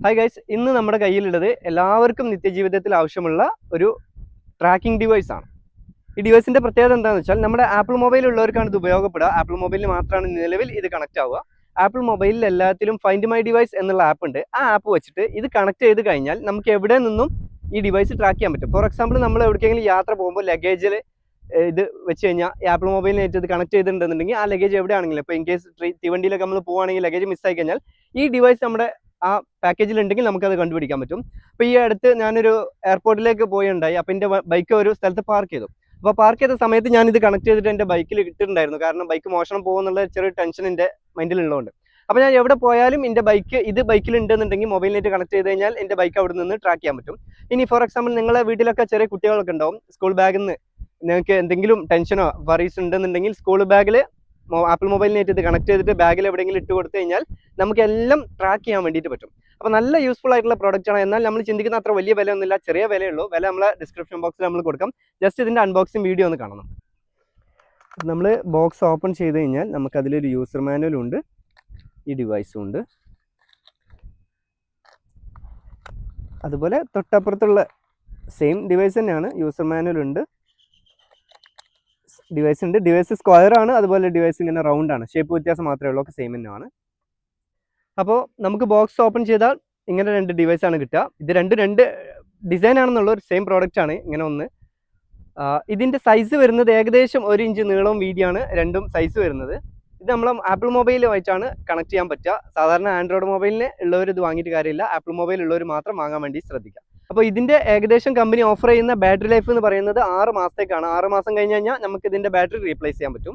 Hi guys, ഇന്ന് നമ്മുടെ കയ്യിലുള്ളത് എല്ലാവർക്കും നിത്യജീവിതത്തിൽ ആവശ്യമുള്ള ഒരു ട്രാക്കിംഗ് ഡിവൈസ് ആണ്. ഈ ഡിവൈസിന്റെ പ്രത്യേകത എന്താണെന്ന് വെച്ചാൽ നമ്മുടെ ആപ്പിൾ മൊബൈൽ ഉള്ളവർക്കാണ് ഇത് ഉപയോഗപ്പെടുക. ആപ്പിൾ മൊബൈലിൽ മാത്രമാണ് നിലവിൽ ഇത് കണക്ട് ആവുക. ആപ്പിൾ മൊബൈലിൽ എല്ലാത്തിലും ഫൈൻഡ് മൈ ഡിവൈസ് എന്നുള്ള ആപ്പ് ഉണ്ട്. ആ ആപ്പ് വെച്ചിട്ട് ഇത് കണക്ട് ചെയ്ത് കഴിഞ്ഞാൽ നമുക്ക് എവിടെ നിന്നും ഈ ഡിവൈസ് ട്രാക്ക് ചെയ്യാൻ പറ്റും. ഫോർ എക്സാമ്പിൾ, നമ്മൾ എവിടേക്കെങ്കിലും യാത്ര പോകുമ്പോൾ ലഗേജിൽ ഇത് വെച്ച് കഴിഞ്ഞാൽ ആപ്പിൾ മൊബൈലിനായിട്ട് ഇത് കണക്ട് ചെയ്തിട്ടുണ്ടെന്നുണ്ടെങ്കിൽ ആ ലഗേജ് എവിടെയാണെങ്കിലും, ഇപ്പോൾ ഇൻ കേസ് തീവണ്ടിയിലൊക്കെ നമ്മൾ പോവുകയാണെങ്കിൽ ലഗേജ് മിസ്സായി കഴിഞ്ഞാൽ ഈ ഡിവൈസ് നമ്മുടെ ആ പാക്കേജിൽ ഉണ്ടെങ്കിൽ നമുക്കത് കണ്ടുപിടിക്കാൻ പറ്റും. അപ്പോൾ ഈ അടുത്ത് ഞാനൊരു എയർപോർട്ടിലേക്ക് പോയുണ്ടായി. അപ്പോൾ എൻ്റെ ബൈക്ക് ഒരു സ്ഥലത്ത് പാർക്ക് ചെയ്തു. അപ്പോൾ പാർക്ക് ചെയ്ത സമയത്ത് ഞാനിത് കണക്ട് ചെയ്തിട്ട് എൻ്റെ ബൈക്കിൽ ഇട്ടിട്ടുണ്ടായിരുന്നു. കാരണം ബൈക്ക് മോഷണം പോകുന്നുള്ള ചെറിയ ടെൻഷൻ എൻ്റെ മൈൻഡിലുള്ളതുകൊണ്ട്. അപ്പോൾ ഞാൻ എവിടെ പോയാലും എൻ്റെ ബൈക്ക് ബൈക്കിൽ ഉണ്ടെന്നുണ്ടെങ്കിൽ മൊബൈലിനായിട്ട് കണക്ട് ചെയ്ത് കഴിഞ്ഞാൽ എൻ്റെ ബൈക്ക് അവിടെ നിന്ന് ട്രാക്ക് ചെയ്യാൻ പറ്റും. ഇനി ഫോർ എക്സാമ്പിൾ, നിങ്ങളെ വീട്ടിലൊക്കെ ചെറിയ കുട്ടികളൊക്കെ ഉണ്ടാവും. സ്കൂൾ ബാഗിൽ നിന്ന് നിങ്ങൾക്ക് എന്തെങ്കിലും ടെൻഷനോ വറീസ് ഉണ്ടെന്നുണ്ടെങ്കിൽ സ്കൂൾ ബാഗിൽ ആപ്പിൾ മൊബൈലിനായിട്ട് ഇത് കണക്ട് ചെയ്തിട്ട് ബാഗിൽ എവിടെയെങ്കിലും ഇട്ട് കൊടുത്തു കഴിഞ്ഞാൽ നമുക്ക് എല്ലാം ട്രാക്ക് ചെയ്യാൻ വേണ്ടിയിട്ട് പറ്റും. അപ്പോൾ നല്ല യൂസ്ഫുൾ ആയിട്ടുള്ള പ്രോഡക്റ്റ് ആണ്. എന്നാൽ നമ്മൾ ചിന്തിക്കുന്ന അത്ര വലിയ വിലയൊന്നുമില്ല, ചെറിയ വിലയുള്ളൂ. വില നമ്മളെ ഡിസ്ക്രിപ്ഷൻ ബോക്സിൽ നമ്മൾ കൊടുക്കാം. ജസ്റ്റ് ഇതിൻ്റെ അൺബോക്സിങ് വീഡിയോ ഒന്ന് കാണണം. നമ്മൾ ബോക്സ് ഓപ്പൺ ചെയ്ത് കഴിഞ്ഞാൽ നമുക്ക് അതിലൊരു യൂസർ മാനുവലും ഉണ്ട്, ഈ ഡിവൈസും ഉണ്ട്. അതുപോലെ തൊട്ടപ്പുറത്തുള്ള സെയിം ഡിവൈസ് തന്നെയാണ്, യൂസർ മാനുവൽ ഉണ്ട്, ഡിവൈസ് ഉണ്ട്. ഡിവൈസ് സ്ക്വയർ ആണ്, അതുപോലെ ഡിവൈസ് ഇങ്ങനെ റൗണ്ട് ആണ്. ഷേപ്പ് വ്യത്യാസം മാത്രമേ ഉള്ളൂ, ഒക്കെ സെയിം തന്നെയാണ്. അപ്പോൾ നമുക്ക് ബോക്സ് ഓപ്പൺ ചെയ്താൽ ഇങ്ങനെ രണ്ട് ഡിവൈസാണ് കിട്ടുക. ഇത് രണ്ട് ഡിസൈൻ ആണെന്നുള്ള ഒരു സെയിം പ്രോഡക്റ്റ് ആണ്. ഇങ്ങനെ ഒന്ന് ഇതിൻ്റെ സൈസ് വരുന്നത് ഏകദേശം 1 ഇഞ്ച് നീളവും വീതിയാണ് രണ്ടും സൈസ് വരുന്നത്. ഇത് നമ്മൾ ആപ്പിൾ മൊബൈലുമായിട്ടാണ് കണക്ട് ചെയ്യാൻ പറ്റുക. സാധാരണ ആൻഡ്രോയിഡ് മൊബൈലിന് ഉള്ളവർ ഇത് വാങ്ങിയിട്ട് കാര്യമില്ല, ആപ്പിൾ മൊബൈൽ ഉള്ളവർ മാത്രം വാങ്ങാൻ വേണ്ടി ശ്രദ്ധിക്കുക. അപ്പോൾ ഇതിൻ്റെ ഏകദേശം കമ്പനി ഓഫർ ചെയ്യുന്ന ബാറ്ററി ലൈഫ് എന്ന് പറയുന്നത് 6 മാസത്തേക്കാണ്. 6 മാസം കഴിഞ്ഞ് കഴിഞ്ഞാൽ നമുക്ക് ഇതിൻ്റെ ബാറ്ററി റീപ്ലേസ് ചെയ്യാൻ പറ്റും.